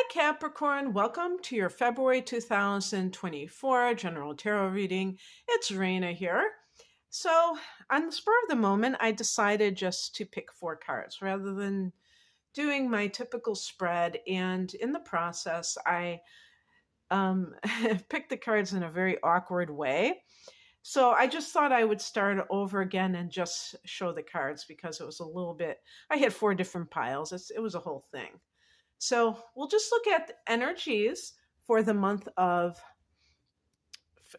Hi, Capricorn. Welcome to your February 2024 general tarot reading. It's Raina here. So, on the spur of the moment, I decided just to pick 4 cards rather than doing my typical spread. And in the process, I picked the cards in a very awkward way. So, I just thought I would start over again and just show the cards because it was a little bit, I had 4 different piles. It was a whole thing. So we'll just look at the energies for the month of,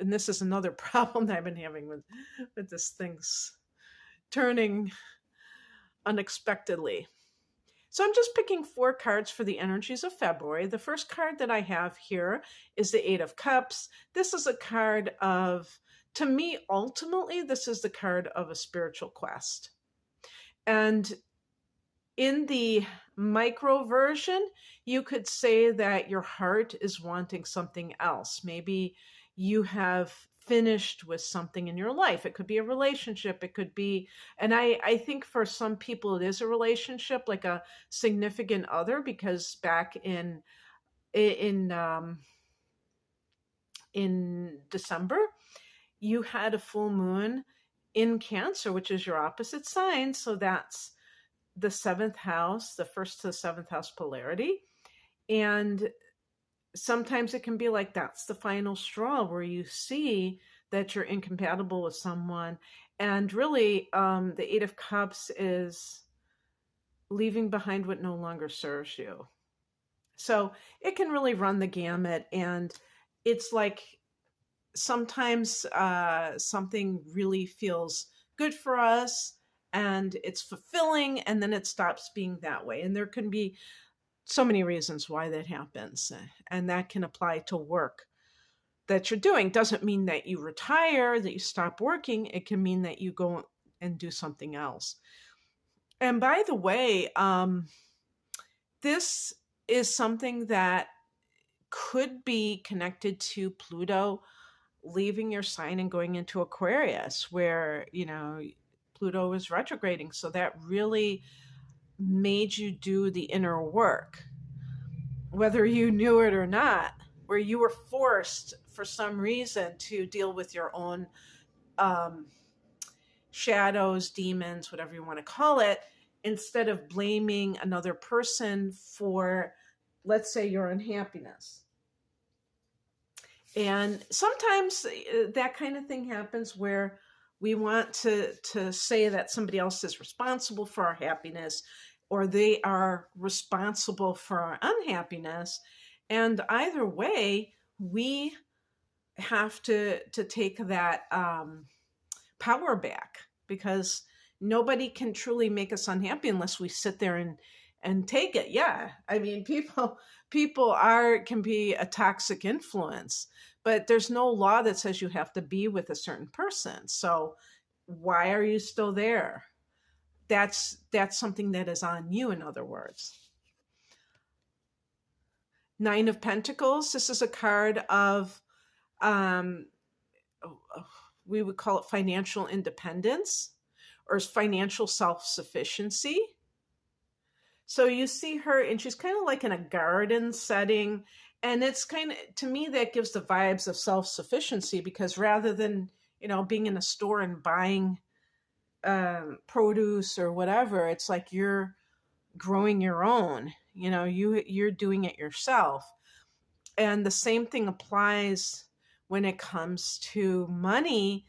and this is another problem that I've been having with this thing's turning unexpectedly. So I'm just picking 4 cards for the energies of February. The first card that I have here is the 8 of Cups. This is a card of, to me, ultimately, this is the card of a spiritual quest. And in the micro version, you could say that your heart is wanting something else. Maybe you have finished with something in your life. It could be a relationship. It could be, and I think for some people it is a relationship, like a significant other, because back in December, you had a full moon in Cancer, which is your opposite sign. So that's the 7th house, the 1st to the 7th house polarity. And sometimes it can be like that's the final straw where you see that you're incompatible with someone. And really, the 8 of Cups is leaving behind what no longer serves you. So it can really run the gamut. And it's like sometimes something really feels good for us and it's fulfilling, and then it stops being that way. And there can be so many reasons why that happens. And that can apply to work that you're doing. Doesn't mean that you retire, that you stop working. It can mean that you go and do something else. And by the way, this is something that could be connected to Pluto leaving your sign and going into Aquarius, where, Pluto is retrograding. So that really made you do the inner work, whether you knew it or not, where you were forced for some reason to deal with your own shadows, demons, whatever you want to call it, instead of blaming another person for, let's say, your unhappiness. And sometimes that kind of thing happens where we want to say that somebody else is responsible for our happiness, or they are responsible for our unhappiness. And either way, we have to take that power back, because nobody can truly make us unhappy unless we sit there and take it. Yeah. I mean, people can be a toxic influence, but there's no law that says you have to be with a certain person. So why are you still there? That's something that is on you, in other words. 9 of Pentacles. This is a card of, we would call it financial independence or financial self-sufficiency. So you see her, and she's kind of like in a garden setting. And it's kind of, to me, that gives the vibes of self-sufficiency, because rather than, being in a store and buying produce or whatever, it's like you're growing your own, you're doing it yourself. And the same thing applies when it comes to money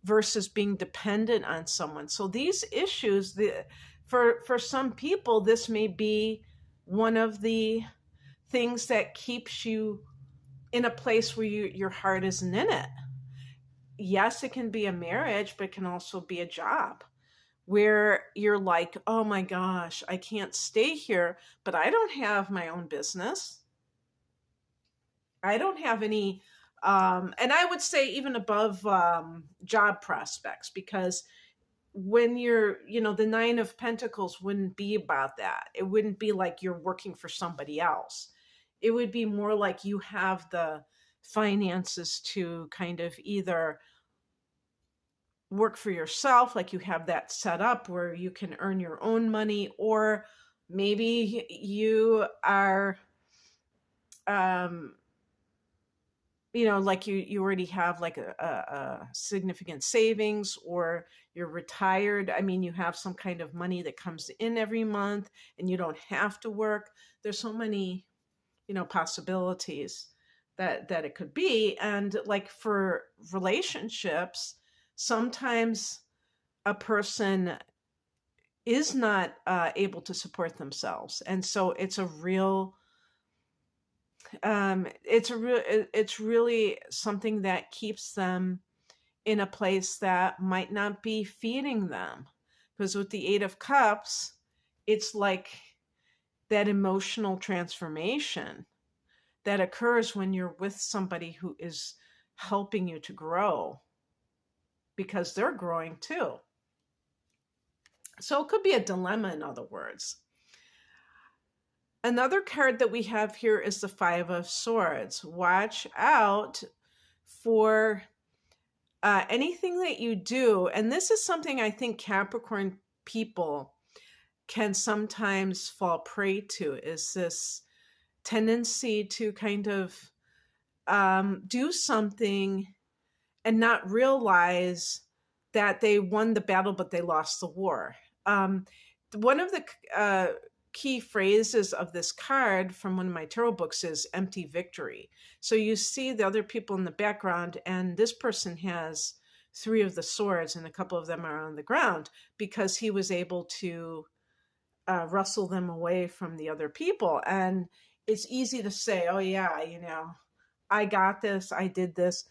versus being dependent on someone. So these issues, for some people, this may be one of the things that keeps you in a place where your heart isn't in it. Yes, it can be a marriage, but it can also be a job where you're like, oh my gosh, I can't stay here, but I don't have my own business. I don't have any, and I would say even above job prospects, because when you're, the 9 of Pentacles wouldn't be about that. It wouldn't be like you're working for somebody else. It would be more like you have the finances to kind of either work for yourself, like you have that set up where you can earn your own money, or maybe you are um, like you already have like a significant savings, or you're retired. I mean, you have some kind of money that comes in every month and you don't have to work. There's so many, possibilities that it could be. And like for relationships, sometimes a person is not able to support themselves. And so it's really something that keeps them in a place that might not be feeding them. Because with the Eight of Cups, it's like that emotional transformation that occurs when you're with somebody who is helping you to grow, because they're growing too. So it could be a dilemma, in other words. Another card that we have here is the Five of Swords. Watch out for anything that you do. And this is something I think Capricorn people can sometimes fall prey to, is this tendency to kind of do something and not realize that they won the battle, but they lost the war. One of the key phrases of this card from one of my tarot books is empty victory. So you see the other people in the background, and this person has three of the swords, and a couple of them are on the ground because he was able to wrestle them away from the other people. And it's easy to say, oh, yeah, I got this, I did this.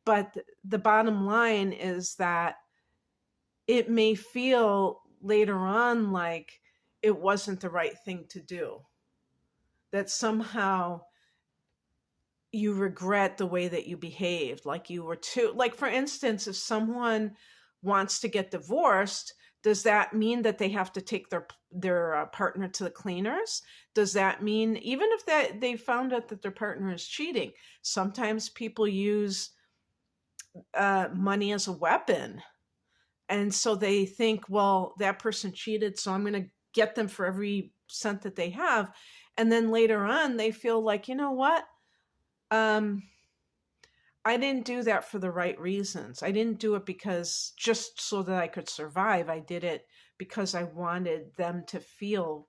But the bottom line is that it may feel later on like it wasn't the right thing to do. That somehow you regret the way that you behaved, like you were too, like for instance, if someone wants to get divorced, does that mean that they have to take their partner to the cleaners? Does that mean, even if they found out that their partner is cheating, sometimes people use money as a weapon. And so they think, well, that person cheated, so I'm going to get them for every cent that they have. And then later on, they feel like, you know what? I didn't do that for the right reasons. I didn't do it because just so that I could survive. I did it because I wanted them to feel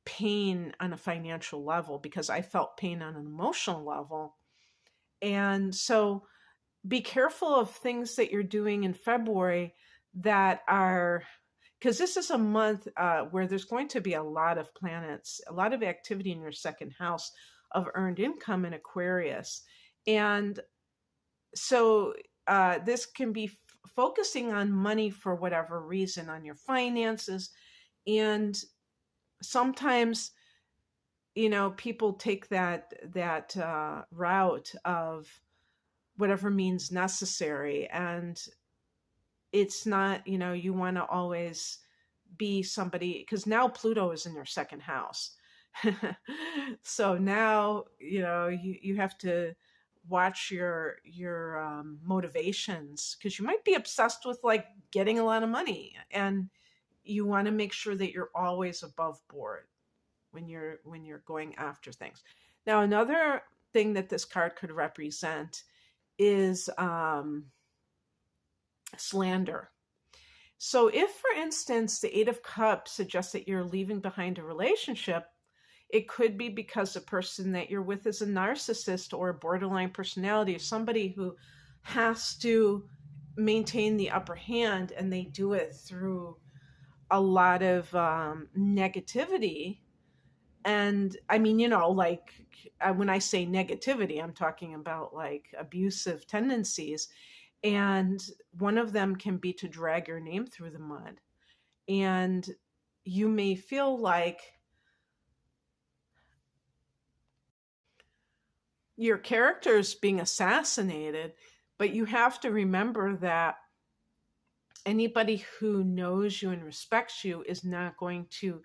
pain on a financial level, because I felt pain on an emotional level. And so be careful of things that you're doing in February that are, because this is a month where there's going to be a lot of planets, a lot of activity in your second house of earned income in Aquarius. And so this can be focusing on money for whatever reason, on your finances. And sometimes, people take that route of whatever means necessary. And it's not, you want to always be somebody, because now Pluto is in your second house. So now, you have to watch your motivations, because you might be obsessed with like getting a lot of money, and you want to make sure that you're always above board when you're going after things. Now, another thing that this card could represent is slander. So if, for instance, the Eight of Cups suggests that you're leaving behind a relationship, it could be because the person that you're with is a narcissist or a borderline personality, or somebody who has to maintain the upper hand, and they do it through a lot of negativity. And I mean, like when I say negativity, I'm talking about like abusive tendencies. And one of them can be to drag your name through the mud. And you may feel like your character is being assassinated, but you have to remember that anybody who knows you and respects you is not going to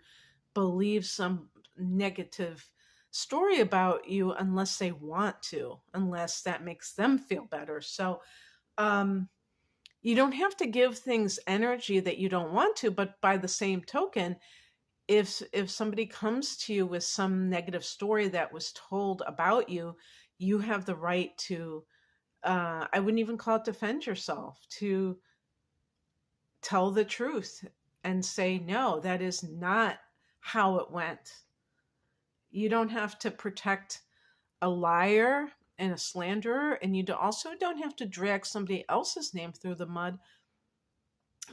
believe some negative story about you unless they want to, unless that makes them feel better. So you don't have to give things energy that you don't want to, but by the same token, if somebody comes to you with some negative story that was told about you, you have the right to, I wouldn't even call it defend yourself, to tell the truth and say, no, that is not how it went. You don't have to protect a liar and a slanderer, and you also don't have to drag somebody else's name through the mud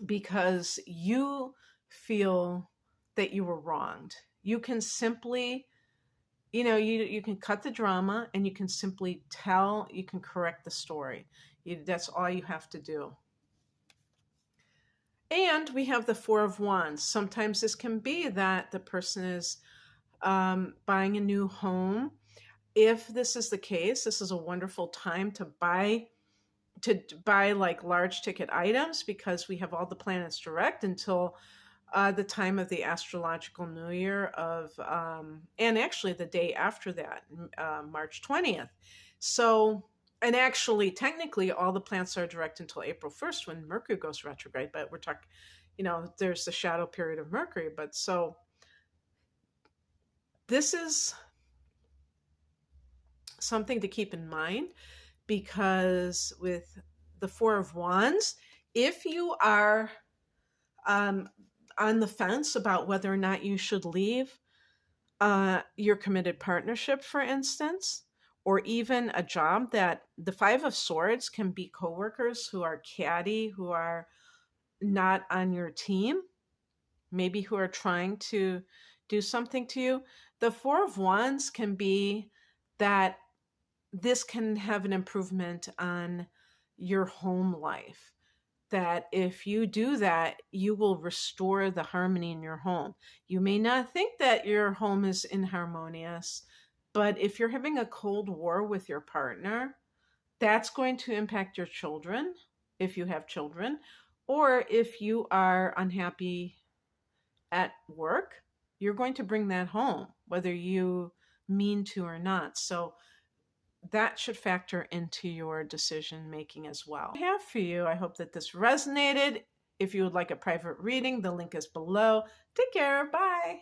because you feel that you were wronged. You can simply, you can cut the drama and you can simply you can correct the story. That's all you have to do. And we have the Four of Wands. Sometimes this can be that the person is buying a new home. If this is the case, this is a wonderful time to buy like large ticket items, because we have all the planets direct until the time of the astrological new year and actually the day after that, March 20th. So, and actually, technically, all the planets are direct until April 1st when Mercury goes retrograde, but we're talking, there's the shadow period of Mercury. But so this is something to keep in mind, because with the Four of Wands, if you are on the fence about whether or not you should leave your committed partnership, for instance, or even a job, that the Five of Swords can be coworkers who are catty, who are not on your team, maybe who are trying to do something to you. The Four of Wands can be that this can have an improvement on your home life. That if you do that, you will restore the harmony in your home. You may not think that your home is inharmonious, but if you're having a cold war with your partner, that's going to impact your children, if you have children, or if you are unhappy at work, you're going to bring that home, whether you mean to or not. So that should factor into your decision making as well. I have for you. I hope that this resonated. If you would like a private reading, the link is below. Take care. Bye.